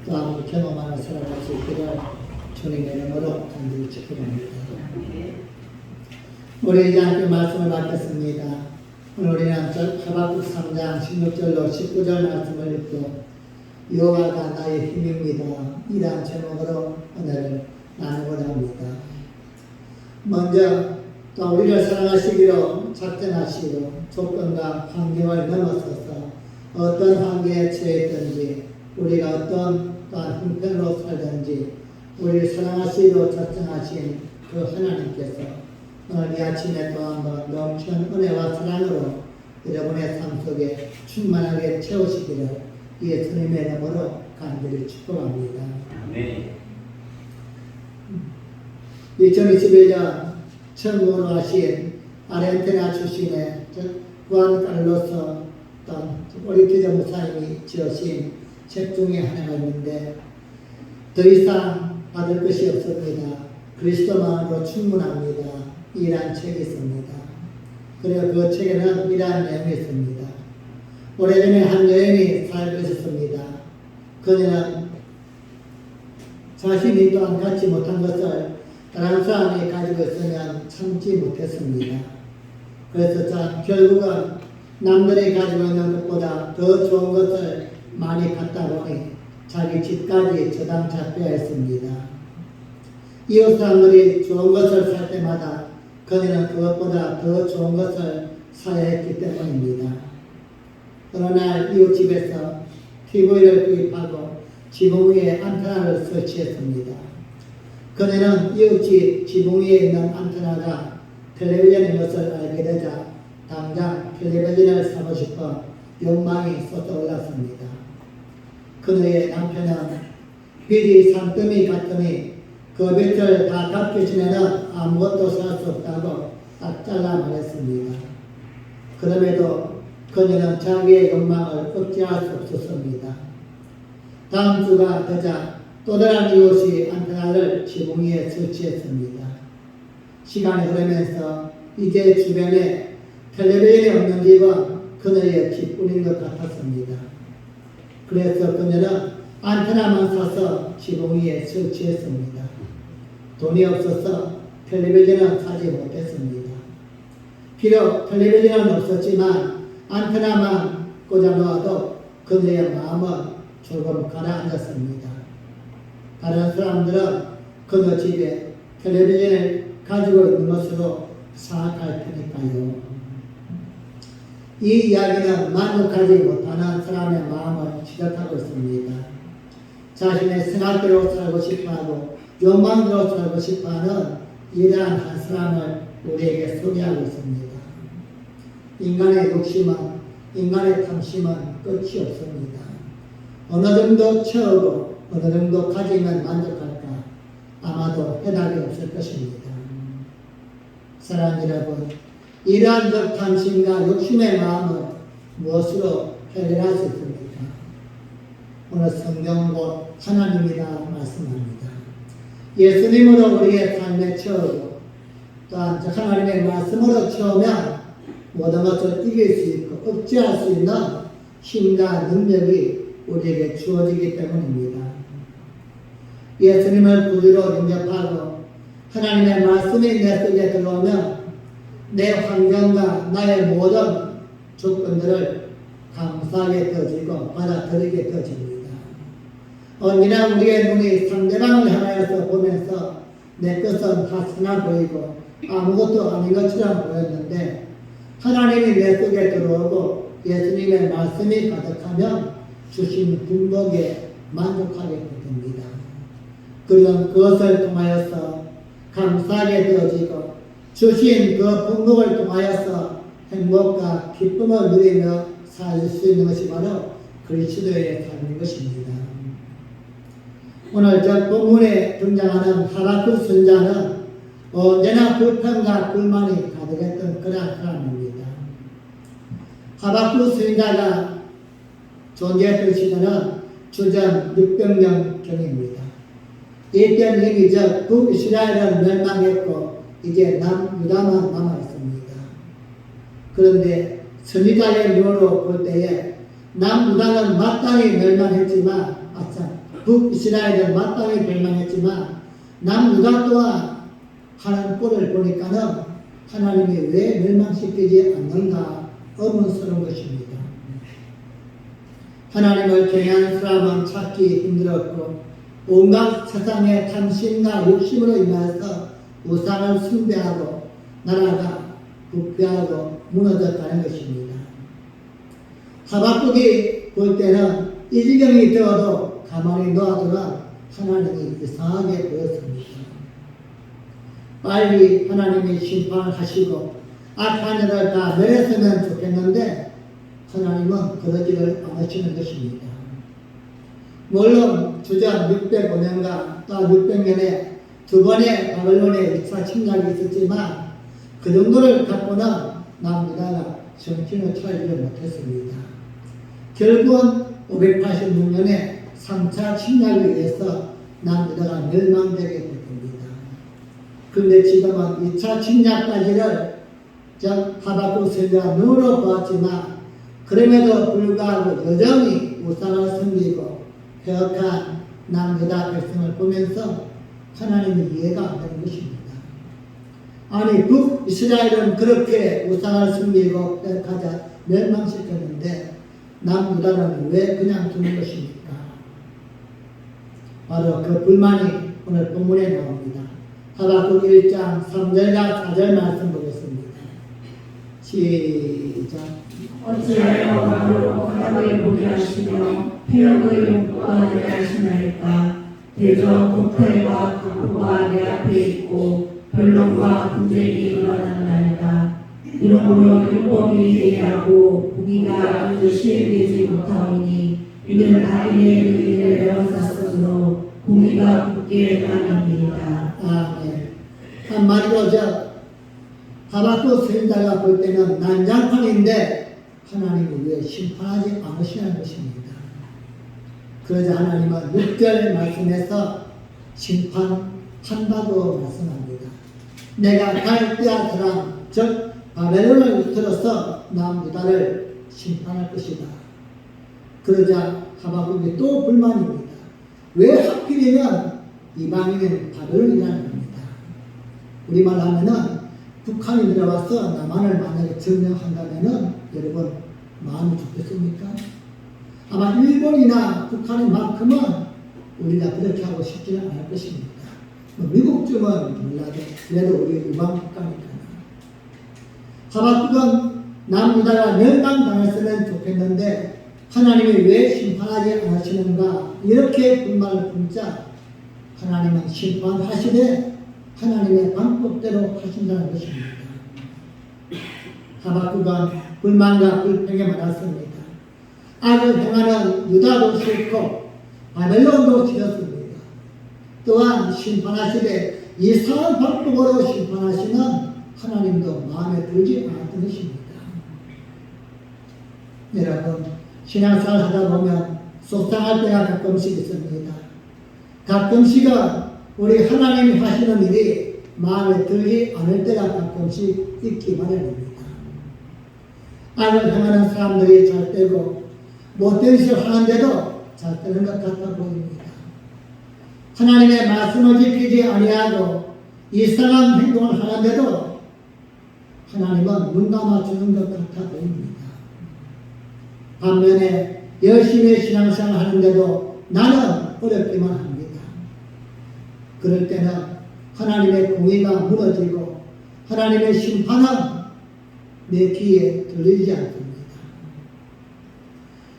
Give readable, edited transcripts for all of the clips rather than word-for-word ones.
또 아무리 경험하는 살아갈 수 있기를 주님의 이름으로 간절히 축복합니다. 우리 이제 함께 말씀을 받겠습니다. 오늘 우리는 하박국 3장 16절로 19절 말씀을 읽고 여호와가 나의 힘입니다. 이러한 제목으로 오늘 나누고자 합니다. 먼저 또 우리를 사랑하시기로 작정하시고 조건과 환경을 넘어서서 어떤 환경에 처했든지 우리가 어떤 또한 형편으로 살든지 우리를 사랑하시기로 작정하신 그 하나님께서 오늘 이 아침에 또 한번 넘치는 은혜와 사랑으로 여러분의 삶 속에 충만하게 채우시기를 예수님의 이름으로 간절히 축복합니다. 네. 2021년 천국으로 하신 아르헨티나 출신의 후안 칼로스 오리티저 목사님이 지으신 책 중에 하나가 있는데 더 이상 받을 것이 없습니다. 그리스도만으로 충분합니다. 이란 책이 있습니다. 그리고 그 책에는 이러한 내용이 있습니다. 오래전에 한 여인이 살고 있었습니다. 그녀는 자신이 또한 갖지 못한 것을 다른 사람이 가지고 있으면 참지 못했습니다. 그래서 결국은 남들이 가지고 있는 것보다 더 좋은 것을 많이 갖다 보니 자기 집까지 저당차 빼앗습니다. 이웃 사람들이 좋은 것을 살 때마다 그녀는 그것보다 더 좋은 것을 사야 했기 때문입니다. 어느 날 이웃집에서 TV를 구입하고 지붕 위에 안테나를 설치했습니다. 그녀는 이웃집 지붕 위에 있는 안테나가 텔레비전인 것을 알게 되자 당장 텔레비전을 사고 싶어 욕망이 솟아올랐습니다. 그녀의 남편은 빚이 산더미 같으니 그 빚을 다 갚기 전에는 아무것도 살 수 없다고 딱 잘라 말했습니다. 그럼에도 그녀는 자기의 욕망을 억제할 수 없었습니다. 다음 주가 되자 또 다른 이웃이 안테나를 지붕 위에 설치했습니다. 시간이 흐르면서 이제 주변에 텔레비전이 없는 집은 그녀의 집뿐인 것 같았습니다. 그래서 그녀는 안테나만 사서 지붕 위에 설치했습니다. 돈이 없어서 텔레비전은 사지 못했습니다. 비록 텔레비전은 없었지만 안테나만 꽂아 놓아도 그녀의 마음은 조금 가라앉았습니다. 다른 사람들은 그녀 집에 텔레비전을 가지고 있는 것으로 생각할 테니까요. 이 이야기는 만족하지 못하는 사람의 마음을 지적하고 있습니다. 자신의 생각대로 살고 싶어하고 욕망대로 살고 싶어하는 이러한 한 사람을 우리에게 소개하고 있습니다. 인간의 욕심은, 인간의 탐심은 끝이 없습니다. 어느 정도 채우고 어느 정도 가지면 만족할까? 아마도 해답이 없을 것입니다. 사랑하는 여러분, 이러한 탐심과 욕심의 마음을 무엇으로 해결할 수 있습니까? 오늘 성경은 곧 하나님이라 말씀합니다. 예수님으로 우리의 삶에 채우고 또한 하나님의 말씀으로 채우면 모든 것을 이길 수 있고 억제할 수 있는 힘과 능력이 우리에게 주어지기 때문입니다. 예수님을 구주로 영접하고 하나님의 말씀이 내 속에 들어오면 내 환경과 나의 모든 조건들을 감사하게 되어지고 받아들이게 되어집니다. 언제나 우리의 눈이 상대방을 향하여서 보면서 내 것은 다 선하 보이고 아무것도 아닌 것처럼 보였는데 하나님이 내 속에 들어오고 예수님의 말씀이 가득하면 주신 분복에 만족하게 됩니다. 그런 그것을 통하여서 감사하게 되어지고 주신 그 분복을 통하여서 행복과 기쁨을 누리며 살 수 있는 것이 바로 그리스도의 삶인 것입니다. 오늘 저 본문에 등장하는 하박국 선자는 언제나 불평과 불만이 가득했던 그런 사람입니다. 하박국 선자가 존재했던 시대는 주전 600년경입니다. 이때는 이미 북이스라엘은 멸망했고 이제 남유다만 남아있습니다. 그런데 선지자의 눈으로 볼 때에 남유다는 마땅히 멸망했지만 북이스라엘은 마땅히 멸망했지만 남유다 또한 하는 꼴을 보니까는 하나님이 왜 멸망시키지 않는가 의문스러운 것입니다. 하나님을 경외하는 사람은 찾기 힘들었고 온갖 세상의 탐심과 욕심으로 인하여서 우상을 숭배하고 나라가 부패하고 무너져가는 것입니다. 하박국이 볼 때는 이 지경이 되어도 가만히 놔두라 하나님이 이상하게 보였습니다. 빨리 하나님이 심판을 하시고 악한 일을 다 멸했으면 좋겠는데 하나님은 그러지를 않으시는 것입니다. 물론 주전 605년과 또 600년에 두 번의 바벨론의 2차 침략이 있었지만 그 정도를 갖고는 남유다가 정신을 차리지 못했습니다. 결국은 586년에 3차 침략에 의해서 남유다가 멸망되게 됩니다. 그런데 지금은 2차 침략까지를 하박국 선지자가 눈으로 보았지만 그럼에도 불구하고 여전히 우상을 섬기고 폐역한 남유다 백성을 보면서 하나님이 이해가 안 되는 것입니다. 아니 북이스라엘은 그렇게 우상을 섬기고 폐역하자 멸망시켰는데 남유다는 왜 그냥 두는 것입니까? 바로 그 불만이 오늘 본문에 나옵니다. 하박국 1장 3절과 4절 말씀 보겠습니다. 시작. 어찌하여 나로 허락을 보게 하시며 폐역의 용구가 되게 하시나이까. 대저 호텔과 국보가 내 앞에 있고 변론과 분쟁이 일어나나이다. 이러므로 율법이 예하고 공의가 아주 시행되지 못하오니 이는 악인의 의인을 에워쌌으므로 공의가 굳게 나갑니다. 네. 한마디로 하박국 선지자가 볼 때는 난장판인데 하나님이 왜 심판하지 않으시는 것입니다. 그러자 하나님은 6절 말씀에서 심판한다고 말씀합니다. 내가 갈대아 사람 즉 바벨론을 들어서 남유다를 심판할 것이다. 그러자 하박국이 또 불만입니다. 왜 하필이면 이방인은 바벨론이라는 겁니다. 우리말 하면은 북한이 들어와서 남한을 만약에 점령한다면은 여러분 마음이 좋겠습니까? 아마 일본이나 북한만큼은 우리가 그렇게 하고 싶지는 않을 것입니다. 미국쯤은 몰라도 그래도 우리 우방 국가니까. 하박국은 남유다가 멸망당했으면 좋겠는데 하나님이 왜 심판하지 않으시는가 이렇게 불만을 품자 하나님은 심판하시되 하나님의 방법대로 하신다는 것입니다. 하박국은 불만과 불평에 많았습니다. 악을 행하는 유다도 싫고 바벨론도 싫었습니다. 또한 심판하시되 이상한 방법으로 심판하시는 하나님도 마음에 들지 않았던 것입니다. 여러분 신앙생활 하다 보면 속상할 때가 가끔씩 있습니다. 가끔씩은 우리 하나님이 하시는 일이 마음에 들지 않을 때가 가끔씩 있기 마련입니다. 악을 행하는 사람들이 잘 되고 못된 짓을 하는데도 잘 되는 것 같아 보입니다. 하나님의 말씀을 지키지 아니하고 이상한 행동을 하는데도 하나님은 눈 감아주는 것 같아 보입니다. 반면에 열심히 신앙생활 하는데도 나는 어렵기만 합니다. 그럴 때는 하나님의 공의가 무너지고 하나님의 심판은 내 귀에 들리지 않습니다.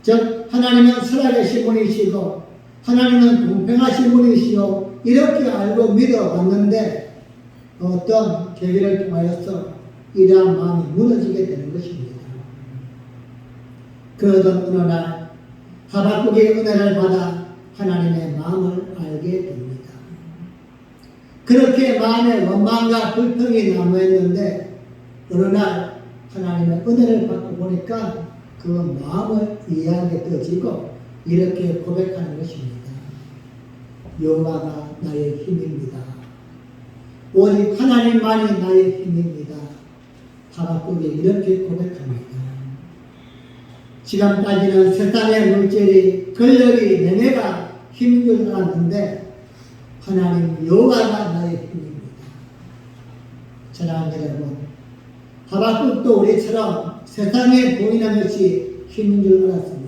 즉 하나님은 살아계신 분이시고 하나님은 공평하신 분이시오 이렇게 알고 믿어왔는데 어떤 계기를 통하여서 이러한 마음이 무너지게 되는 것입니다. 그러던 어느 날 하박국의 은혜를 받아 하나님의 마음을 알게 됩니다. 그렇게 마음에 원망과 불평이 난무했는데 어느 날 하나님의 은혜를 받고 보니까 그 마음을 이해하게 되어지고 이렇게 고백하는 것입니다. 여호와가 나의 힘입니다. 오직 하나님만이 나의 힘입니다. 하박국이 이렇게 고백합니다. 지금까지는 세상의 물질이, 권력이, 명예가 힘인 줄 알았는데 하나님 여호와가 나의 힘입니다. 사랑하는 여러분, 하박국도 우리처럼 세상에 보이는 것이 힘인 줄 알았습니다.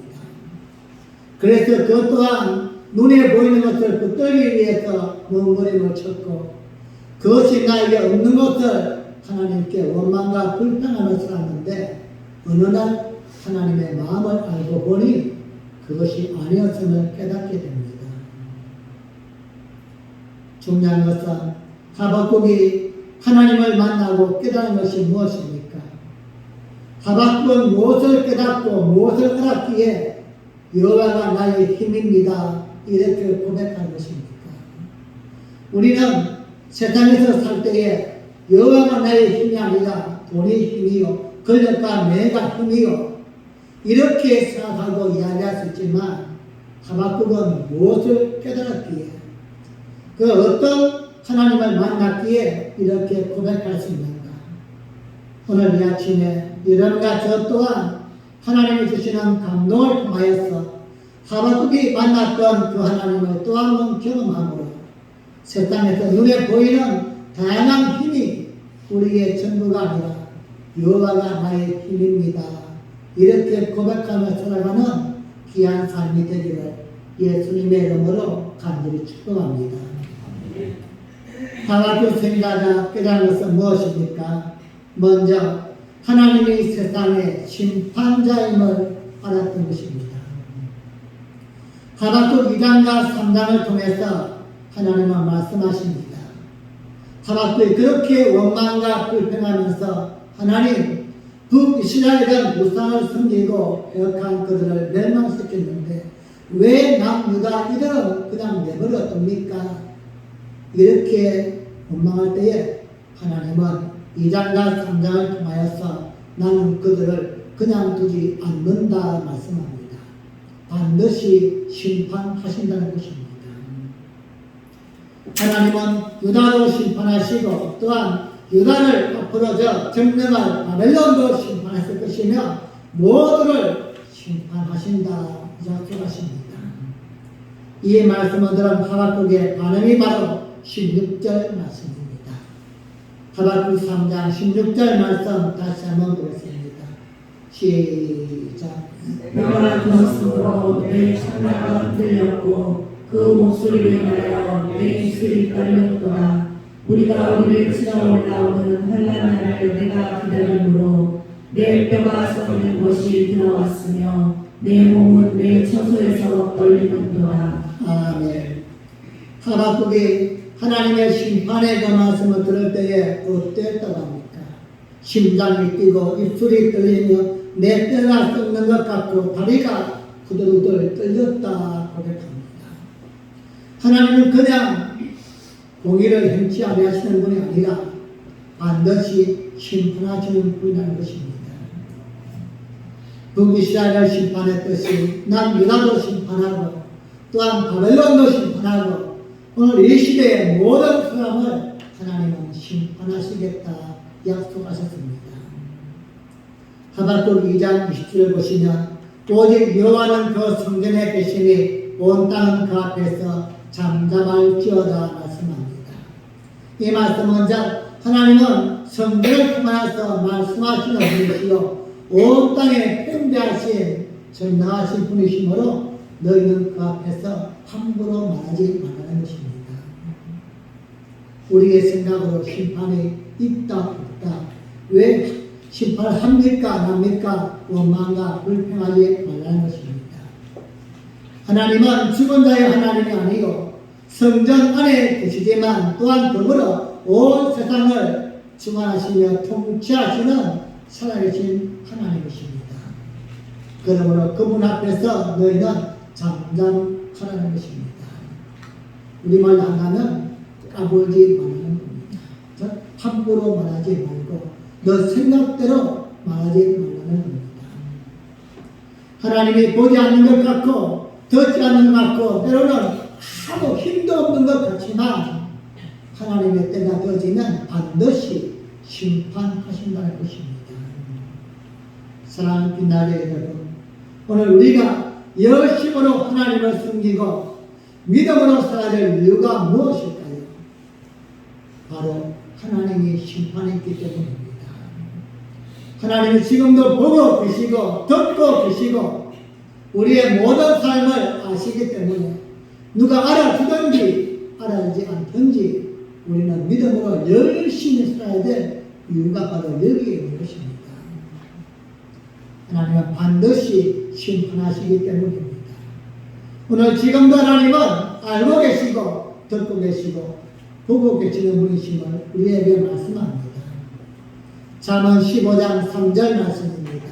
그래서 그 또한 눈에 보이는 것을 붙들기 위해서 몸부림을 쳤고 그것이 나에게 없는 것을 하나님께 원망과 불평하며 살았는데 어느 날 하나님의 마음을 알고 보니 그것이 아니었음을 깨닫게 됩니다. 중요한 것은 하박국이 하나님을 만나고 깨달은 것이 무엇입니까? 하박국은 무엇을 깨닫고 무엇을 알았기에 여호와가 나의 힘입니다 이렇게 고백한 것입니까? 우리는 세상에서 살 때에 여호와가 나의 힘이 아니라 돈이 힘이요 권력과 명예가 힘이요 이렇게 생각하고 이야기할 수 있지만 하박국은 무엇을 깨달았기에 그 어떤 하나님을 만났기에 이렇게 고백할 수 있는가? 오늘 이 아침에 여러분과 저 또한 하나님이 주시는 감동을 통하여서 하박국이 만났던 그 하나님을 또 한 번 경험함으로 세상에서 눈에 보이는 다양한 힘이 우리의 전부가 아니라 여호와가 나의 힘입니다. 이렇게 고백하며 살아가는 귀한 삶이 되기를 예수님의 이름으로 간절히 축복합니다. 하박국 선지자가 깨달은 것은 무엇입니까? 먼저 하나님이 세상의 심판자임을 알았던 것입니다. 하박국 2장과 3장을 통해서 하나님은 말씀하십니다. 하박국이 그렇게 원망과 불평하면서 하나님 북이스라엘은 우상을 섬기고 배역한 그들을 멸망시켰는데 왜 남유다 이들은 그냥 내버려 둡니까? 이렇게 원망할 때에 하나님은 2장과 3장을 통하여서 나는 그들을 그냥 두지 않는다 말씀합니다. 반드시 심판하신다는 것입니다. 하나님은 유다도 심판하시고 또한 유다를 앞으로 정령할 바벨론도 심판하실 것이며 모두를 심판하신다 약속하십니다. 이 말씀을 들은 하박국의 반응이 바로 16절 말씀입니다. 하박국 3장 16절 말씀 다시 한번 보겠습니다. 시작. 내가 들었으므로 내 창자가 들렸고 그 목소리를 인하여 내 입술이 떨렸도다. 우리가 우리를 치러 올라오는 환난 날을 내가 기다림으로 내 뼈가 썩는 것이 들어왔으며 내 몸은 내 처소에서 떨리는도다. 아멘. 하박국이 하나님의 심판의 그 말씀을 들을 때에 어땠다고 합니까? 심장이 뛰고 입술이 떨리며 내 뼈가 썩는 것 같고 다리가 후들후들 떨렸다 고백합니다. 하나님은 그냥 공의를 행치 아니하시는 분이 아니라 반드시 심판하시는 분이라는 것입니다. 북이스라엘을 심판했듯이 남유다도 심판하고 또한 바벨론도 심판하고 오늘 이 시대의 모든 사람을 하나님은 심판하시겠다 약속하셨습니다. 하박국 2장 20절을 보시면 오직 여호와는 그 성전에 계시니 온 땅은 그 앞에서 잠잠할지어다 말씀합니다. 이 말씀은 하나님은 성전을 통하여서 말씀하시는 분이시요 온 땅에 통제하신 전능하신 분이시므로 너희는 그 앞에서 함부로 말하지 말라는 것입니다. 우리의 생각으로 심판이 있다 없다 왜 심판을 합니까 안 합니까 원망과 불평하지 말라는 것입니다. 하나님은 죽은 자의 하나님이 아니요 성전 안에 계시지만 또한 더불어 온 세상을 주관하시며 통치하시는 살아계신 하나님이십니다. 그러므로 그분 앞에서 너희는 잠잠하라는 것입니다. 우리말로 하면 까불지 말라는 겁니다. 함부로 말하지 말고 너 생각대로 말하지 말라는 겁니다. 하나님이 보지 않는 것 같고 듣지 않는 것 같고 때로는 아무 힘도 없는 것 같지만 하나님의 때가 되어지면 반드시 심판하신다는 것입니다. 사랑하는 빛나게 여러분, 오늘 우리가 열심으로 하나님을 섬기고 믿음으로 살아야 될 이유가 무엇일까요? 바로 하나님이 심판했기 때문입니다. 하나님이 지금도 보고 계시고 듣고 계시고 우리의 모든 삶을 아시기 때문에 누가 알아주든지 알아주지 않든지 우리는 믿음으로 열심히 살아야 될 이유가 바로 여기에 있는 것입니다. 하나님은 반드시 심판하시기 때문입니다. 오늘 지금도 하나님은 알고 계시고 듣고 계시고 보고 계시는 분이심을 우리에게 말씀합니다. 잠언 15장 3절 말씀입니다.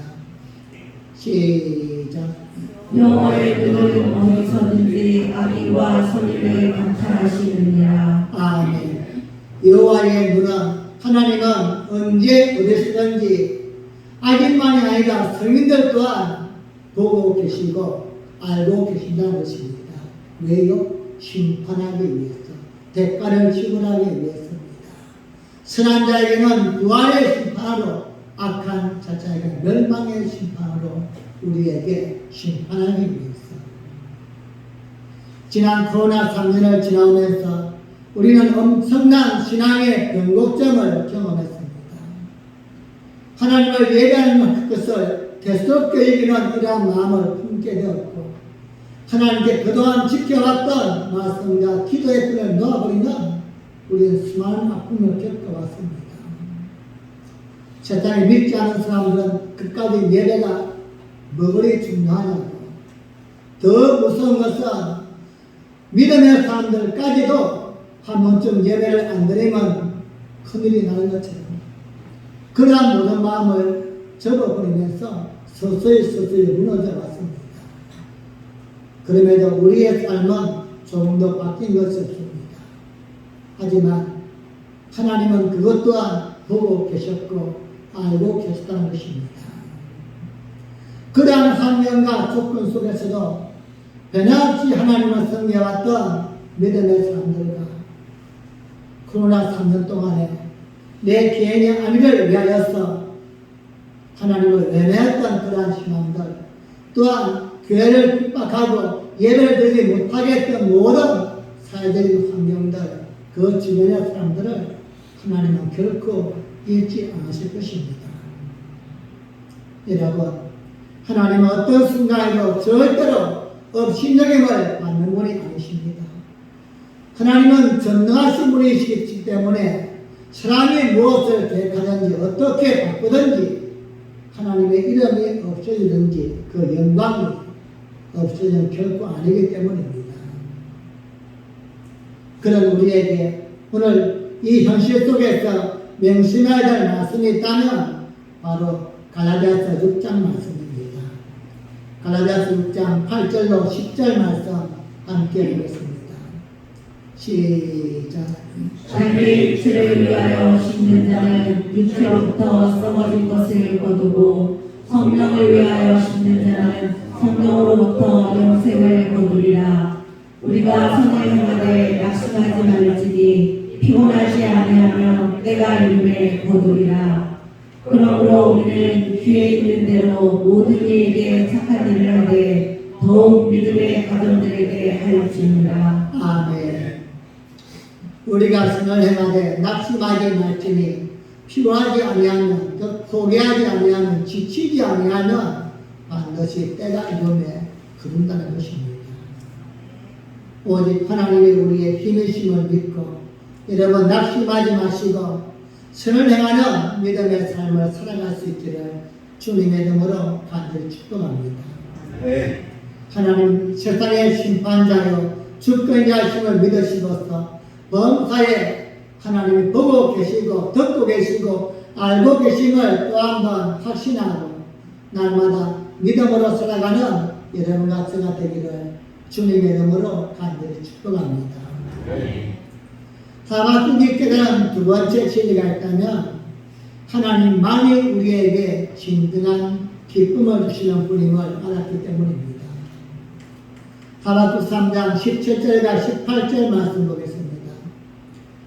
시작. 여호와의 눈은 어디서든지 악인과 선인을 감찰하시느니라. 아멘. 여호와의 눈은 하나님은 언제 어디서든지 악인만이 아니라 성인들 또한 보고 계시고 알고 계신다는 것입니다. 왜요? 심판하기 위해서, 대가를 지불하기 위해서입니다. 선한 자에게는 부활의 심판으로, 악한 자에게는 멸망의 심판으로 우리에게 심판하기 위해서. 지난 코로나 3년을 지나오면서 우리는 엄청난 신앙의 변곡점을 경험했습니다. 하나님을 예배하는 것을 대수롭게 여기는 이러한 마음을 품게 되었고 하나님께 그동안 지켜왔던 말씀과 기도의 끈을 놓아버리는 우리는 수많은 아픔을 겪어왔습니다. 세상에 믿지 않은 사람들은 끝까지 예배가 뭐그리 중요하냐고. 더 무서운 것은 믿음의 사람들까지도 한 번쯤 예배를 안 드리면 큰일이 나는 것처럼 그러한 모든 마음을 접어버리면서 서서히 무너져 왔습니다. 그럼에도 우리의 삶은 조금도 바뀐 것이 없습니다. 하지만 하나님은 그것 또한 보고 계셨고 알고 계셨다는 것입니다. 그러한 환경과 조건 속에서도 변함없이 하나님을 섬겨왔던 믿음의 사람들과 코로나 3년 동안에 내 개인의 안위를 위하여서 하나님을 외면했던 그러한 희망들 또한 교회를 핍박하고 예배를 드리지 못하게 했던 모든 사회적인 환경들 그 주변의 사람들을 하나님은 결코 잊지 않으실 것입니다. 여러분 하나님은 어떤 순간에도 절대로 업신여김을 받는 분이 아니십니다. 하나님은 전능하신 분이시기 때문에 사람이 무엇을 계획하든지 어떻게 바꾸든지 하나님의 이름이 없어지든지 그 영광이 없어지는 결코 아니기 때문입니다. 그런 우리에게 오늘 이 현실 속에서 명심해야 될 말씀이 있다면 바로 갈라디아서 6장 말씀입니다. 갈라디아서 6장 8절로 10절 말씀 함께 보겠습니다. 시작. 자기 육체를 위하여 심는 자는 육체로부터 썩어진 것을 거두고 성령을 위하여 심는 자는 성령으로부터 영생을 거두리라. 우리가 선을 행하되 낙심하지 말지니 피곤하지 아니하면 때가 이름에 거두리라. 그러므로 우리는 귀에 있는 대로 모든 이에게 착한 일을 하되 더욱 믿음의 가정들에게 할지니라. 아멘. 우리가 선을 행하되 낙심하지 말지니 피곤하지 아니하면 또 포기하지 아니하면 지치지 아니하면 반드시 때가 이름에 거둔다는 것입니다. 오직 하나님이 우리의 힘이심을 믿고 여러분 낙심하지 마시고 선을 행하는 믿음의 삶을 살아갈 수 있기를 주님의 이름으로 간절히 축복합니다. 네. 하나님 세상의 심판자요 주권자이심을 믿으시고서 범사에 하나님이 보고 계시고 듣고 계시고 알고 계심을 또 한 번 확신하고 날마다 믿음으로 살아가는 여러분과 저가 되기를 주님의 이름으로 간절히 축복합니다. 사바꾸기 깨달은 두 번째 진리가 있다면 하나님만이 우리에게 진정한 기쁨을 주시는 분임을 알았기 때문입니다. 하박국 3장 17절과 18절 말씀 보겠습니다.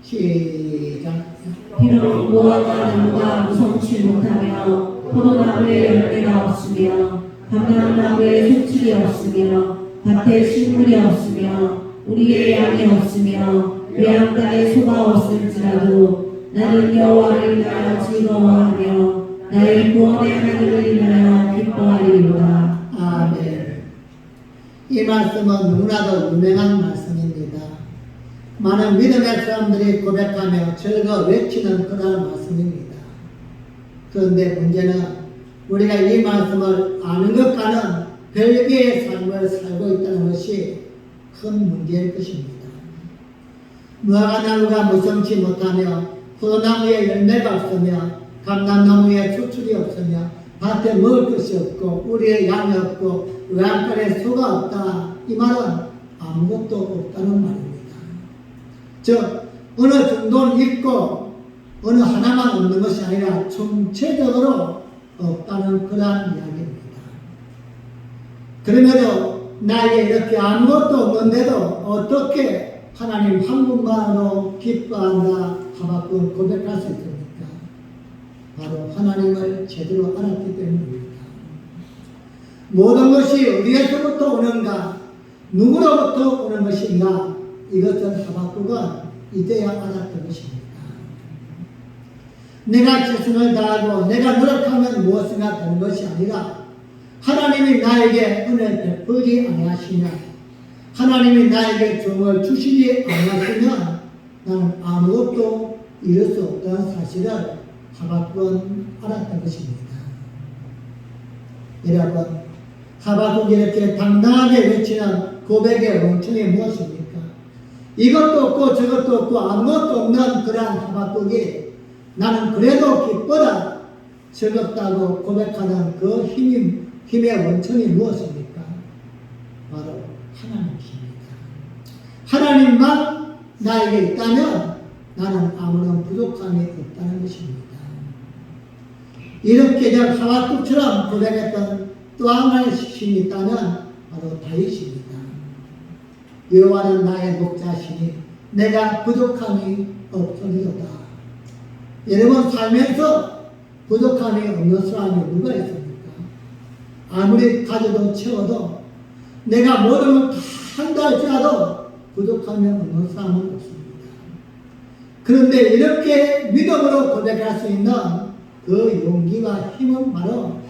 시작. 비록 무화과 나무가 무성치 못하며 포도나무에 열매가 없으며 감람나무에 소출이 없으며 밭에 식물이 없으며 우리의 양이 없으며 외양간에 소가 없을지라도 나는 여호와를 인하여 즐거워하며 나의 구원의 하나님을 인하여 기뻐하리로다. 아멘. 이 말씀은 너무나도 유명한 말씀입니다. 많은 믿음의 사람들이 고백하며 즐거워 외치는 그런 말씀입니다. 그런데 문제는 우리가 이 말씀을 아는 것과는 별개의 삶을 살고 있다는 것이 큰 문제일 것입니다. 무화과나무가 무성치 못하며 포도나무에 열매가 없으며 감람나무에 수출이 없으며 밭에 먹을 것이 없고 우리의 양이 없고 외양간에 소가 없다. 이 말은 아무것도 없다는 말입니다. 즉 어느 정도는 있고 어느 하나만 없는 것이 아니라 총체적으로 없다는 그러한 이야기입니다. 그럼에도 나에게 이렇게 아무것도 없는데도 어떻게 하나님 한 분만으로 기뻐한다 하박국 고백할 수 있습니까? 바로 하나님을 제대로 알았기 때문입니다. 모든 것이 어디에서부터 오는가, 누구로부터 오는 것인가, 이것은 하박국은 이제야 알았던 것입니다. 내가 최선을 다하고 내가 노력하면 무엇인가 되는 것이 아니라 하나님이 나에게 은혜를 베풀지 아니하시면, 하나님이 나에게 종을 주시지 아니하시면 나는 아무것도 이룰 수 없다는 사실을 하박국은 알았던 것입니다. 여러분, 하박국이 이렇게 당당하게 외치는 고백의 원천이 무엇입니까? 이것도 없고 저것도 없고 아무것도 없는 그러한 하박국이 나는 그래도 기쁘다, 즐겁다고 고백하는 그 힘의 원천이 무엇입니까? 바로 하나님이십니다. 하나님만 나에게 있다면 나는 아무런 부족함이 없다는 것입니다. 이렇게 하박국처럼 고백했던 또 하나의 신이 있다면 바로 다윗입니다. 여호와는 나의 목자시니 내가 부족함이 없으리로다. 여러분 살면서 부족함이 없는 사람이 누가 있습니까? 아무리 가져도 채워도 내가 모든 걸 다 한다 할지라도 부족함이 없는 사람은 없습니다. 그런데 이렇게 믿음으로 고백할 수 있는 그 용기와 힘은 바로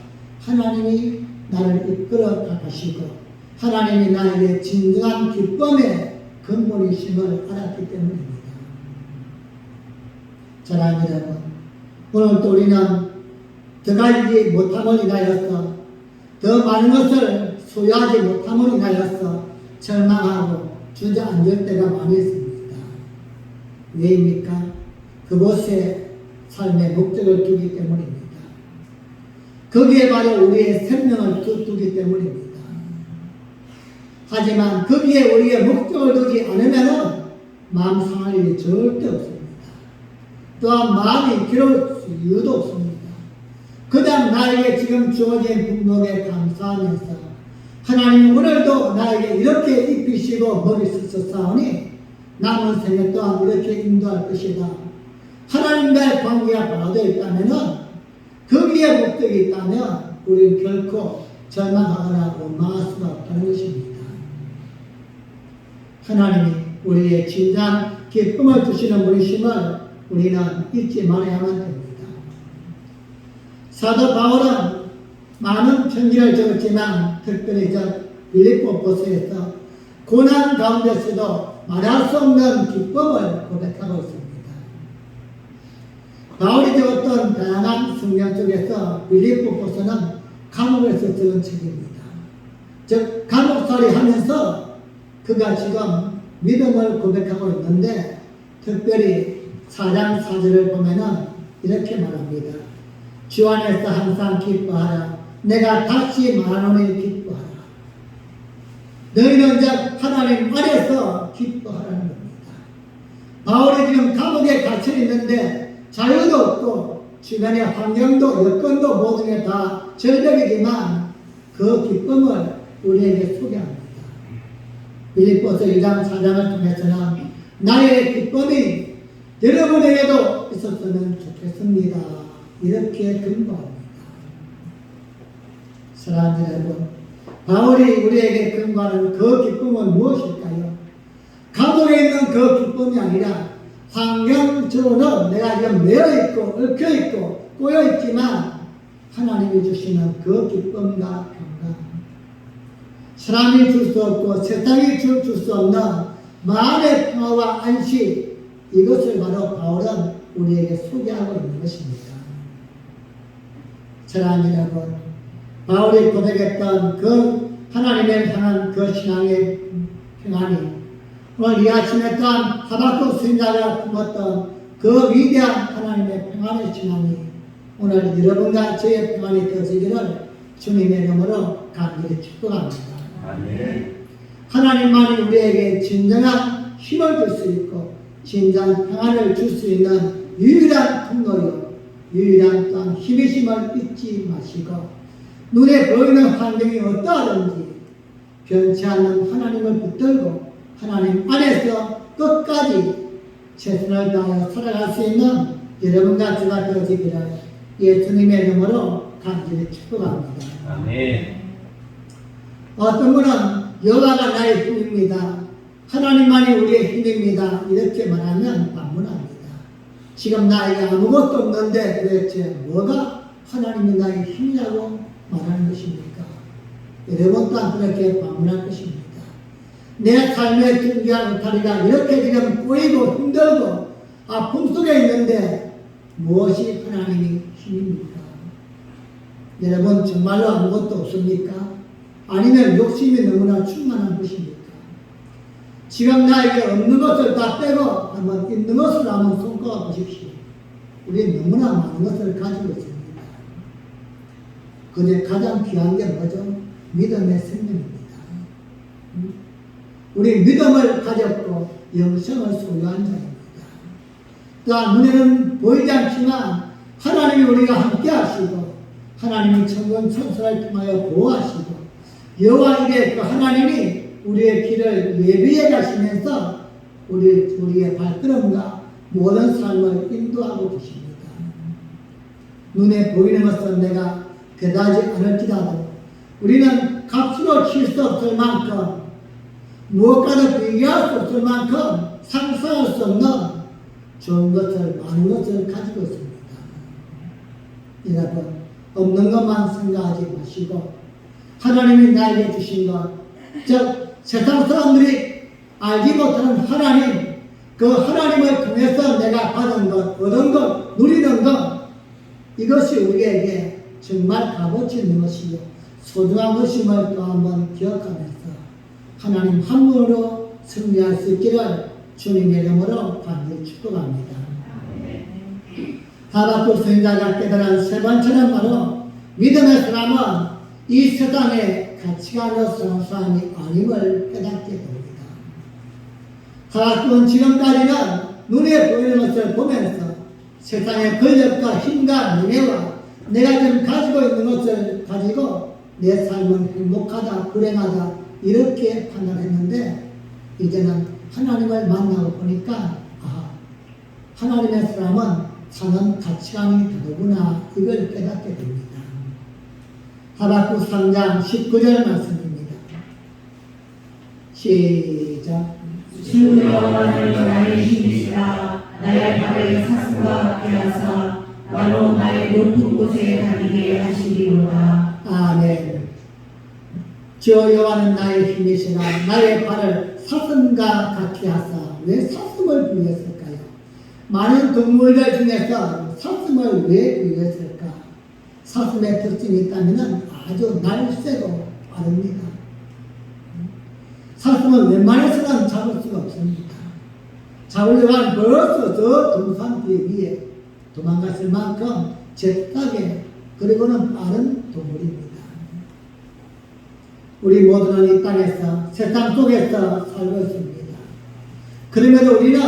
하나님이 나를 이끌어 가시고 하나님이 나에게 진정한 기쁨의 근본이심을 알았기 때문입니다. 사랑하는 여러분, 오늘 또 우리는 더 가지지 못함을 인하여서 더 많은 것을 소유하지 못함을 인하여서 절망하고 주저앉을 때가 많이 있습니다. 왜입니까? 그곳에 삶의 목적을 두기 때문입니다. 거기에 바로 우리의 생명을 두기 때문입니다. 하지만 거기에 우리의 목적을 두지 않으면 마음 상할 일이 절대 없습니다. 또한 마음이 괴로울 이유도 없습니다. 그냥 나에게 지금 주어진 분목에 감사하면서 하나님 오늘도 나에게 이렇게 입히시고 머리 쓰셨사오니 남은 생애 또한 이렇게 인도할 것이다. 하나님과의 관계가 바로되어 있다면 거기에 목적이 있다면 우리는 결코 절망하거나 원망할 수가 없다는 것입니다. 하나님이 우리의 진정한 기쁨을 주시는 분이심을 우리는 잊지 말아야만 됩니다. 사도 바울은 많은 편지를 적었지만 특별히 빌립보서에서 고난 가운데서도 말할 수 없는 기쁨을 고백하고 있습니다. 바울이 적었던 다양한 성경 속에서 빌립보서는 감옥에서 적은 책입니다. 즉 감옥살이 하면서 그가 지금 믿음을 고백하고 있는데 특별히 4장 4절을 보면은 이렇게 말합니다. 주 안에서 항상 기뻐하라. 내가 다시 말하노니 기뻐하라. 너희는 하나님 안에서 기뻐하라는 겁니다. 바울이 지금 감옥에 갇혀 있는데 자유도 없고 주변의 환경도 여건도 모든 게 다 절벽이지만 그 기쁨을 우리에게 소개합니다. 빌립보서 2장 4장을 통해서는 나의 기쁨이 여러분에게도 있었으면 좋겠습니다. 이렇게 근거합니다. 사랑하는 여러분, 바울이 우리에게 근거하는 그 기쁨은 무엇일까요? 감옥에 있는 그 기쁨이 아니라 환경적으로는 내가 지금 매여있고 얽혀있고 꼬여있지만 하나님이 주시는 그 기쁨과 평강, 사람이 줄 수 없고 세상이 줄 수 없는 마음의 평화와 안식, 이것을 바로 바울은 우리에게 소개하고 있는 것입니다. 사랑하는 여러분, 바울이 고백했던 그 하나님을 향한 그 신앙의 평안이 오늘 이 아침에 또한 하박국 선지자가 품었던 그 위대한 하나님의 평안의 신앙이 오늘 여러분과 저의 평안이 되어지기를 주님의 이름으로 간절히 축복합니다. 아멘. 하나님만이 우리에게 진정한 힘을 줄 수 있고 진정한 평안을 줄 수 있는 유일한 통로요, 유일한 또한 힘이심을 잊지 마시고 눈에 보이는 환경이 어떠하든지 변치 않는 하나님을 붙들고 하나님 안에서 끝까지 최선을 다하여 살아갈 수 있는 여러분과 저가 되어지기를 예수님의 이름으로 간절히 축복합니다. 아멘. 어떤 분은 여호와가 나의 힘입니다, 하나님만이 우리의 힘입니다, 이렇게 말하면 반문합니다. 지금 나에게 아무것도 없는데 도대체 뭐가 하나님이 나의 힘이라고 말하는 것입니까? 여러분 또한 그렇게 반문할 것입니다. 내 삶의 중요한 울타리가 이렇게 지금 꼬이고 힘들고 아픔 속에 있는데 무엇이 하나님의 힘입니까? 여러분 정말로 아무것도 없습니까? 아니면 욕심이 너무나 충만한 것입니까? 지금 나에게 없는 것을 다 빼고 한번 있는 것을 한번 손꼽아 보십시오. 우리는 너무나 많은 것을 가지고 있습니다. 그런데 가장 귀한 게 뭐죠? 믿음의 생명입니다. 우리 믿음을 가졌고 영생을 소유한 자입니다. 또한 눈에는 보이지 않지만 하나님이 우리가 함께 하시고 하나님이 천군 천사를 통하여 보호하시고 여호와 이레 그 하나님이 우리의 길을 예비해 가시면서 우리의 발걸음과 모든 삶을 인도하고 계십니다. 눈에 보이는 것은 내가 그다지 않을지라도 우리는 값으로 칠 수 없을 만큼 무엇과도 비교할 수 없을 만큼 상상할 수 없는 좋은 것을, 많은 것을 가지고 있습니다. 여러분, 없는 것만 생각하지 마시고 하나님이 나에게 주신 것, 즉 세상 사람들이 알지 못하는 하나님, 그 하나님을 통해서 내가 받은 것, 얻은 것, 누리는 것, 이것이 우리에게 정말 값어치 있는 것이요 소중한 것임을 또 한번 기억하면서 하나님 한 분으로 승리할 수 있기를 주님의 이름으로 간절히 축복합니다. 하박국 선지자가 깨달은 세 번째는 바로 믿음의 사람은 이 세상에 가치관으로 사는 사람이 아님을 깨닫게 됩니다. 하박국은 지금까지는 눈에 보이는 것을 보면서 세상의 권력과 힘과 명예와 내가 지금 가지고 있는 것을 가지고 내 삶은 행복하다, 불행하다 이렇게 판단했는데 이제는 하나님을 만나고 보니까 하나님의 사람은 사는 가치관이 다르구나 이걸 깨닫게 됩니다. 하박국 3장 19절 말씀입니다. 시작. 주 여호와는 나의 힘이시라. 나의 발을 사슴과 같게 하사 나로 나의 높은 곳에 다니게 하시리로다. 아멘. 주 여호와는 나의 힘이시라. 나의 발을 사슴과 같이 하사. 왜 사슴을 부르셨을까요? 많은 동물들 중에서 사슴을 왜 부르셨을까? 사슴의 특징이 있다면 아주 날쌔고 빠릅니다. 사슴은 웬만해서는 잡을 수가 없습니다. 잡으려고 하면 벌써 저 동산 뒤에 위에 도망갔을 만큼 적당하게 그리고는 빠른 동물입니다. 우리 모두는 이 땅에서 세상 속에서 살고 있습니다. 그럼에도 우리는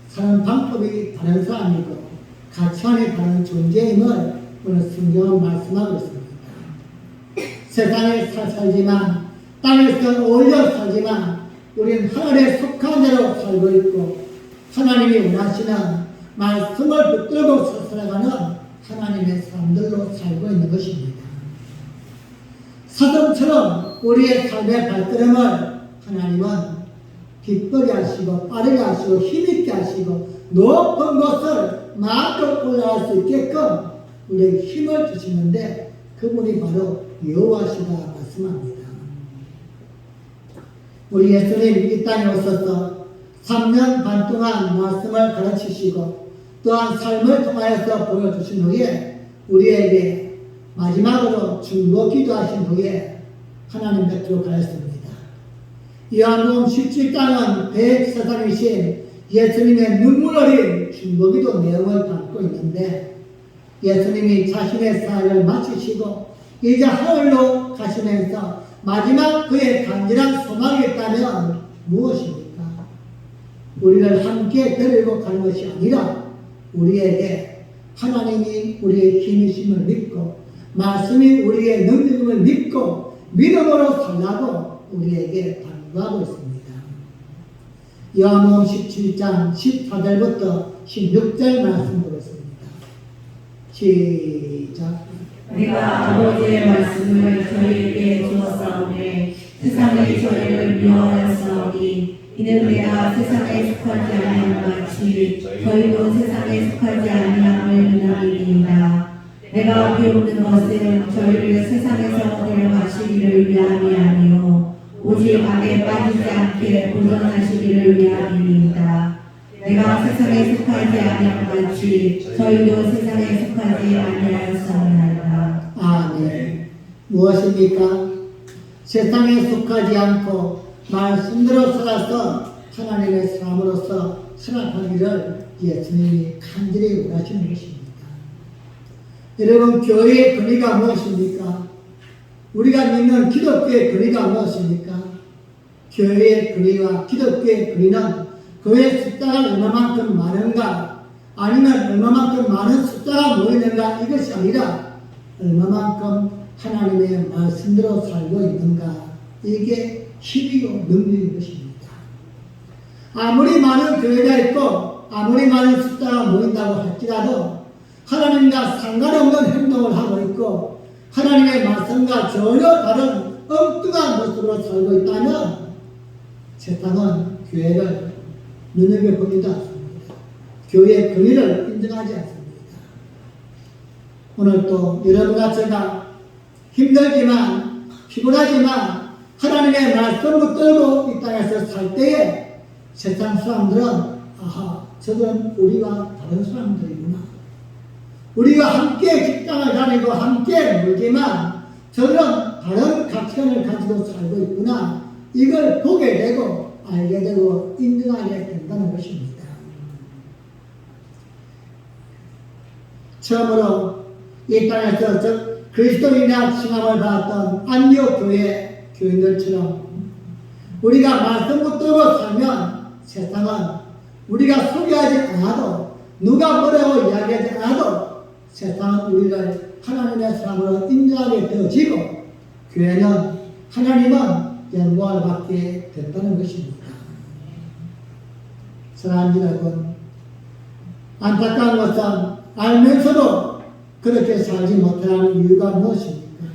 사는 방법이 다른 사람이고 가치관이 다른 존재임을 오늘 성경은 말씀하고 있습니다. 세상에 살지만 땅에서 어울려 살지만 우리는 하늘에 속한 대로 살고 있고 하나님이 원하시는 말씀을 붙들고 살아가는 하나님의 사람들로 살고 있는 것입니다. 사슴처럼 우리의 삶의 발걸음을 하나님은 기쁘게 하시고 빠르게 하시고 힘있게 하시고 높은 곳을 마음껏 올라갈 수 있게끔 우리에게 힘을 주시는데 그분이 바로 여호와시다 말씀합니다. 우리 예수님 이 땅에 오셔서 3년 반 동안 말씀을 가르치시고 또한 삶을 통하여서 보여주신 후에 우리에게 마지막으로 중보 기도하신 후에 하나님 곁으로 가셨습니다. 요한복음 17장은 대제사장이신 예수님의 눈물 어린 중보 기도 내용을 담고 있는데 예수님이 자신의 사역을 마치시고 이제 하늘로 가시면서 마지막 그의 간절한 소망이 있다면 무엇입니까? 우리를 함께 데리고 가는 것이 아니라 우리에게 하나님이 우리의 힘이심을 믿고 말씀이 우리의 능력임을 믿고 믿음으로 살라고 우리에게 당부하고 있습니다. 요한복음 17장 14절부터 16절 말씀 보겠습니다. 시작. 내가 아버지의 말씀을 저희에게 주었사오니 세상이 저희를 미워하였사오니 이는 내가 세상에 속하지 아니함 같이 저희도 세상에 속하지 아니함을 믿음이니이다. 내가 비웃는 것은 저희를 세상에서 데려가시기를 위함이 아니요 오직 악에 빠지지 않게 보존하시기를 위함이니이다. 내가 세상에 속하지 아니함 같이 저희도 세상에 속하지 아니하였사오나이다. 아멘. 무엇입니까? 세상에 속하지 않고 말씀대로 살아서 하나님의 사람으로서 살아가기를 예수님이 간절히 원하시는 것입니다. 여러분, 교회의 근위가 무엇입니까? 우리가 믿는 기독교의 근위가 무엇입니까? 교회의 근위와 기독교의 근위는 교회 숫자가 얼마만큼 많은가 아니면 얼마만큼 많은 숫자가 모이는가 이것이 아니라 얼마만큼 하나님의 말씀대로 살고 있는가 이게 힘이고 능력인 것입니다. 아무리 많은 교회가 있고 아무리 많은 숫자가 모인다고 할지라도 하나님과 상관없는 행동을 하고 있고 하나님의 말씀과 전혀 다른 엉뚱한 모습으로 살고 있다면 세상은 교회를 눈여겨보지도 않습니다. 교회의 권위를 인정하지 않습니다. 오늘도 여러분과 제가 힘들지만 피곤하지만 하나님의 말씀 붙들고 이 땅에서 살 때에 세상 사람들은 아하 저들은 우리와 다른 사람들이구나. 우리가 함께 직장을 다니고 함께 놀지만 저들은 다른 가치관을 가지고 살고 있구나. 이걸 보게 되고 알게 되고 인정하게 된다는 것입니다. 처음으로 이 땅에서 그리스도인이라 칭함을 받았던 안디옥 교회 교인들처럼 우리가 말씀 붙들고 살면 세상은 우리가 소개하지 않아도 누가 뭐라고 이야기하지 않아도 세상은 우리를 하나님의 사람으로 인정하게 되어지고 교회는 하나님은 영광을 받게 된다는 것입니다. 사랑하는 여러분, 안타까운 것은 알면서도 그렇게 살지 못하는 이유가 무엇입니까?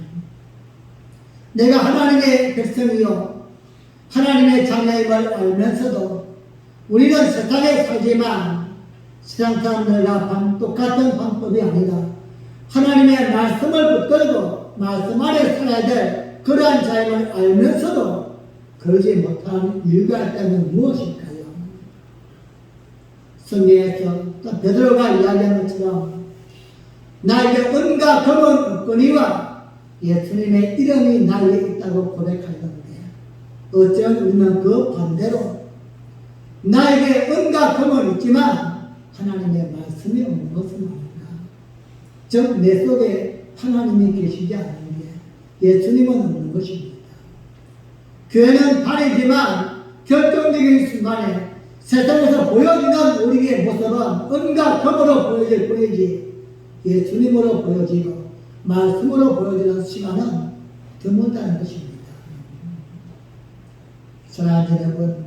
내가 하나님의 백성이요 하나님의 자녀임을 알면서도 우리는 세상에 살지만 세상 사람들과 똑같은 방법이 아니라 하나님의 말씀을 붙들고 말씀 아래 살아야 될 그러한 자임을 알면서도 그러지 못하는 이유가 있다면 무엇일까요? 성경에서 베드로가 이야기한 것처럼 나에게 은과 금은 없거니와 예수님의 이름이 나에게 있다고 고백하였는데 어쩌면 우리는 그 반대로 나에게 은과 금은 있지만 하나님의 말씀이 없는 것은 아닌가. 즉 내 속에 하나님이 계시지 않는 게 예수님은 없는 것입니다. 교회는 반이지만 결정적인 순간에 세상에서 보여지는 우리의 모습은 은과 금으로 보여질 뿐이지 예수님으로 보여지고 말씀으로 보여지는 시간은 드문다는 것입니다. 사랑하는 여러분,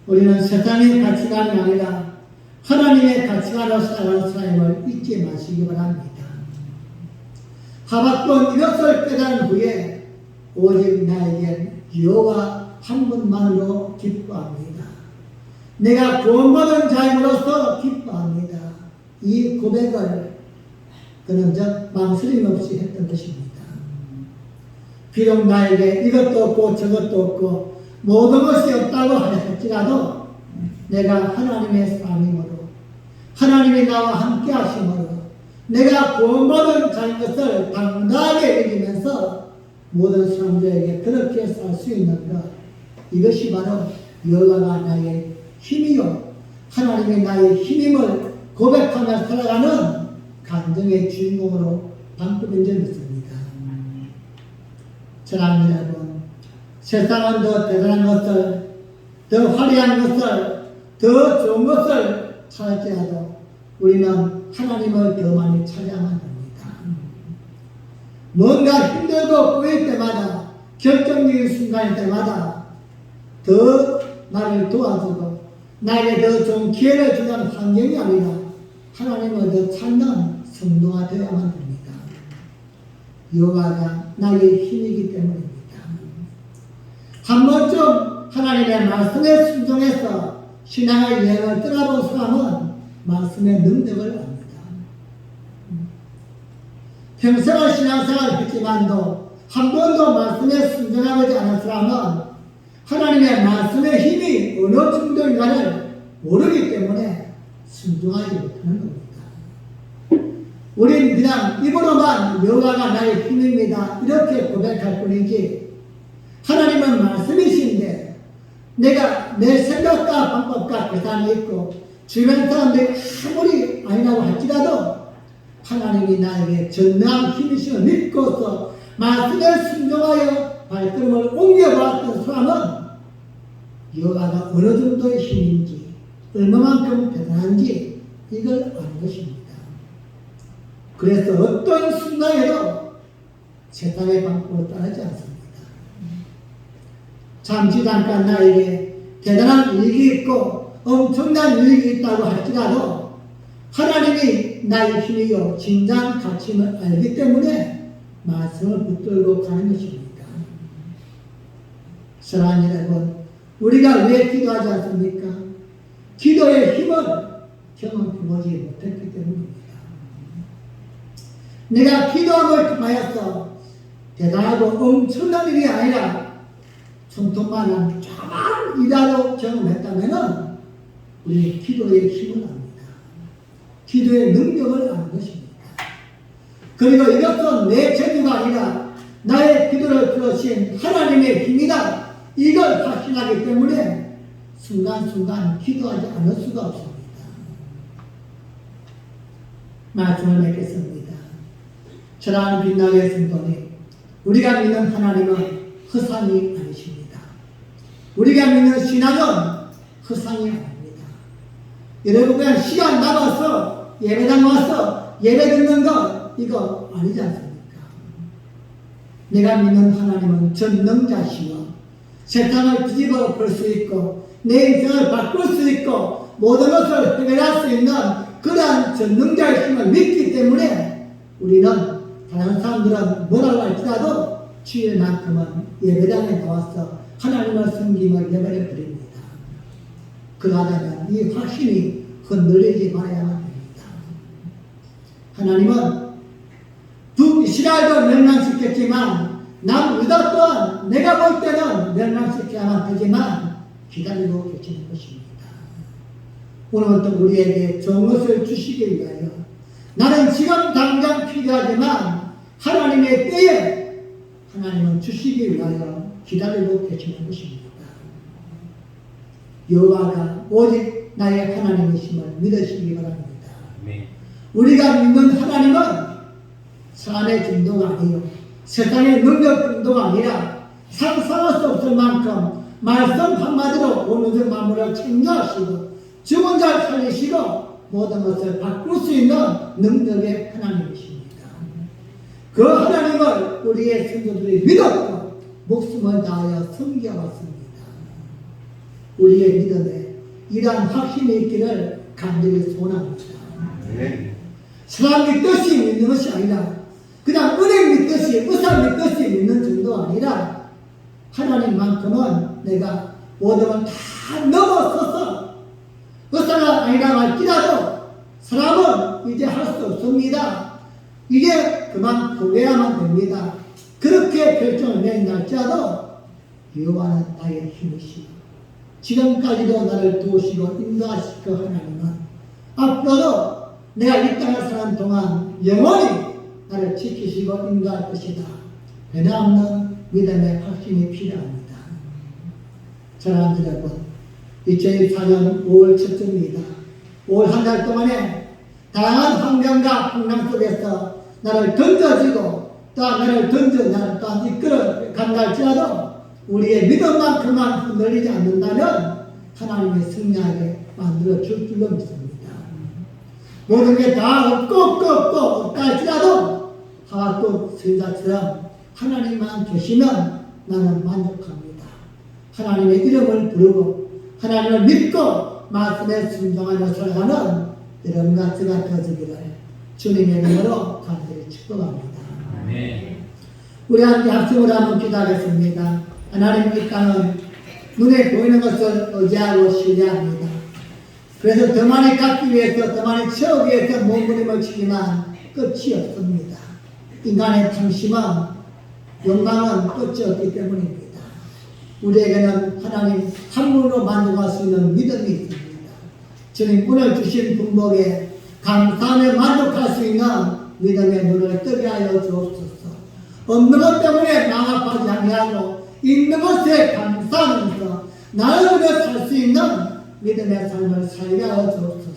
우리는 세상의 가치관이 아니라 하나님의 가치관으로 살아가는 사람을 잊지 마시기 바랍니다. 하박돈 이것을 깨달은 후에 오직 나에겐 여호와 한 분만으로 기뻐합니다. 내가 구원받은 자임으로써 기뻐합니다. 이 고백을 그는 망설임 없이 했던 것입니다. 비록 나에게 이것도 없고 저것도 없고 모든 것이 없다고 할지라도 내가 하나님의 삶임으로 하나님이 나와 함께 하심으로 내가 구원받은 자인 것을 당당하게 여기면서 모든 사람들에게 그렇게 살 수 있는 것, 이것이 바로 여호와가 나의 힘이요 하나님이 나의 힘임을 고백하며 살아가는 간증의 주인공으로 바꾸는 줄 믿습니다. 사랑하는 여러분, 세상은 더 대단한 것을, 더 화려한 것을, 더 좋은 것을 찾을지라도 우리는 하나님을 더 많이 찾아야만 합니다. 뭔가 힘들고 꼬일 때마다, 결정적인 순간일 때마다 더 나를 도와주고 나에게 더 좋은 기회를 주는 환경이 아니라 하나님을 더 찾는 성도가 되어야만 합니다. 여호와가 나의 힘이기 때문입니다. 한 번쯤 하나님의 말씀에 순종해서 신앙의 여행을 떠나본 사람은 말씀의 능력을 압니다. 평생을 신앙생활을 했지만도 한 번도 말씀에 순종하지 않은 사람은 하나님의 말씀의 힘이 어느 정도인가를 모르기 때문에 순종하지 못하는 겁니다. 우린 그냥 입으로만 여호와가 나의 힘입니다 이렇게 고백할 뿐이지 하나님은 말씀이신데 내가 내 생각과 방법과 계산이 있고 주변 사람들이 아무리 아니라고 할지라도 하나님이 나에게 전능한 힘이심을 믿고서 말씀에 순종하여 발걸음을 옮겨봤던 사람은 여호와가 어느 정도의 힘인지 얼마만큼 대단한지 이걸 아는 것입니다. 그래서 어떤 순간에도 세상의 방법을 따르지 않습니다. 잠시 잠깐 나에게 대단한 이익이 있고 엄청난 이익이 있다고 할지라도 하나님이 나의 힘이요 진정 가치임을 알기 때문에 말씀을 붙들고 가는 것입니다. 사랑하는 여러분, 우리가 왜 기도하지 않습니까? 기도의 힘을 경험해보지 못했기 때문입니다. 내가 기도함을 통하여서 대단하고 엄청난 일이 아니라 손톱만한 조그만 일이라도 경험했다면 우리 기도의 힘을 압니다. 기도의 능력을 아는 것입니다. 그리고 이것은 내 재주가 아니라 나의 기도를 들으신 하나님의 힘이다. 이걸 확신하기 때문에 순간순간 기도하지 않을 수가 없습니다. 말씀을 맺겠습니다. 사랑하는 빛나게 성도님, 우리가 믿는 하나님은 허상이 아니십니다. 우리가 믿는 신앙은 허상이 아닙니다. 여러분 그냥 시간 남아서 예배당 와서 예배 듣는 거 이거 아니지 않습니까? 내가 믿는 하나님은 전능자시며 세상을 뒤집어 볼 수 있고 내 인생을 바꿀 수 있고 모든 것을 해결할 수 있는 그러한 전능자의 힘을 믿기 때문에 우리는 다른 사람들은 뭐라고 할지라도 주일만큼은 예배당에 나와서 하나님을 섬김을 예배를 드립니다. 그러하다면 이 확신이 흔들리지 말아야만 합니다. 하나님은 북이스라엘도 멸망시켰지만 남유다 또한 내가 볼 때는 멸망시켜야만 되지만 기다리고 계시는 것입니다. 오늘도 우리에게 좋은 것을 주시기 위하여 나는 지금 당장 필요하지만 하나님의 때에 하나님은 주시기 위하여 기다리고 계시는 것입니다. 여호와가 오직 나의 하나님이심을 믿으시기 바랍니다. 우리가 믿는 하나님은 사람의 정도가 아니요 세상의 능력 정도가 아니라 상상할 수 없을 만큼 말씀 한마디로 온 우주 만물을 창조하시고 죽은 자를 살리시고 모든 것을 바꿀 수 있는 능력의 하나님이십니다. 그 하나님을 우리의 성도들이 믿었고 목숨을 다하여 섬겨왔습니다. 우리의 믿음에 이러한 확신이 있기를 간절히 소원합니다. 사람 믿듯이 믿는 것이 아니라 그냥 은행 믿듯이 의사 믿듯이 믿는 정도가 아니라 하나님만큼은 내가 모든 걸 다 넘어서서 그 사람 아니라 할지라도 사람은 이제 할 수 없습니다. 이제 그만 포기해야만 됩니다. 그렇게 결정을 내린할지라도 여호와는 나의 힘이시고 지금까지도 나를 도우시고 인도하실 그 하나님은 앞으로도 내가 이 땅에 사는 동안 영원히 나를 지키시고 인도할 것이다. 변함없는 믿음의 확신이 필요합니다. 사랑하는 여러분, 2024년 5월 첫째입니다. 5월 한 달 동안에 다양한 환경과 풍랑 속에서 나를 던져지고 또 나를 나를 또한 이끌어 간다할지라도 우리의 믿음만큼만 흔들리지 않는다면 하나님의 승리하게 만들어 줄 줄로 믿습니다. 모든 게 다 없다 할지라도 하박국 선지자처럼 하나님만 계시면 나는 만족합니다. 하나님의 이름을 부르고 하나님을 믿고 말씀에 순종하며 살아가는 여러분과 제가 되어지기를 주님의 이름으로 간절히 축복합니다. 아멘. 우리 함께 합심으로 한번 기도하겠습니다. 하나님, 이 땅은 눈에 보이는 것을 의지하고 신뢰합니다. 그래서 더 많이 갖기 위해서, 더 많이 채우기 위해서 몸부림을 치지만 끝이 없습니다. 인간의 탐심은, 욕망은 끝이 없기 때문입니다. 우리에게는 하나님 한 분으로 만족할 수 있는 믿음이 있습니다. 주님 오늘 주신 분복에 감사하며 만족할 수 있는 믿음의 눈을 뜨게 하여 주옵소서. 없는 것 때문에 망합하지 아니하고 있는 것에 감사하면서 나를 위해 살 수 있는 믿음의 삶을 살게 하여 주옵소서.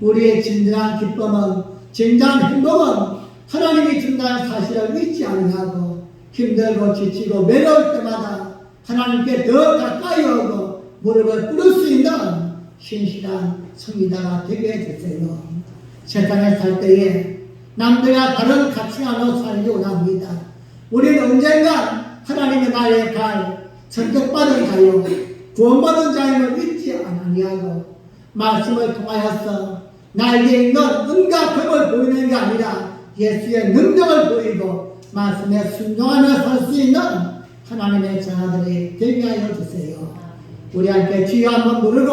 우리의 진정한 기쁨은, 진정한 행복은 하나님이 준다는 사실을 잊지 아니하고 힘들고 지치고 외로울 때마다 하나님께 더 가까이 오고 무릎을 꿇을 수 있는 신실한 성리자가 되게 해주세요. 세상에 살 때에 남들과 다른 가치관으로 살기 원합니다. 우리는 언젠가 하나님의 나라에 갈 선택받은 자요 구원받은 자임을 잊지 아니하고 말씀을 통하여서 나에게 있는 은과 금을 보이는 게 아니라 예수의 능력을 보이고 말씀에 순종하며 살 수 있는 하나님의 자녀들이 되게 하여 주세요. 우리 함께 주여 한번 부르고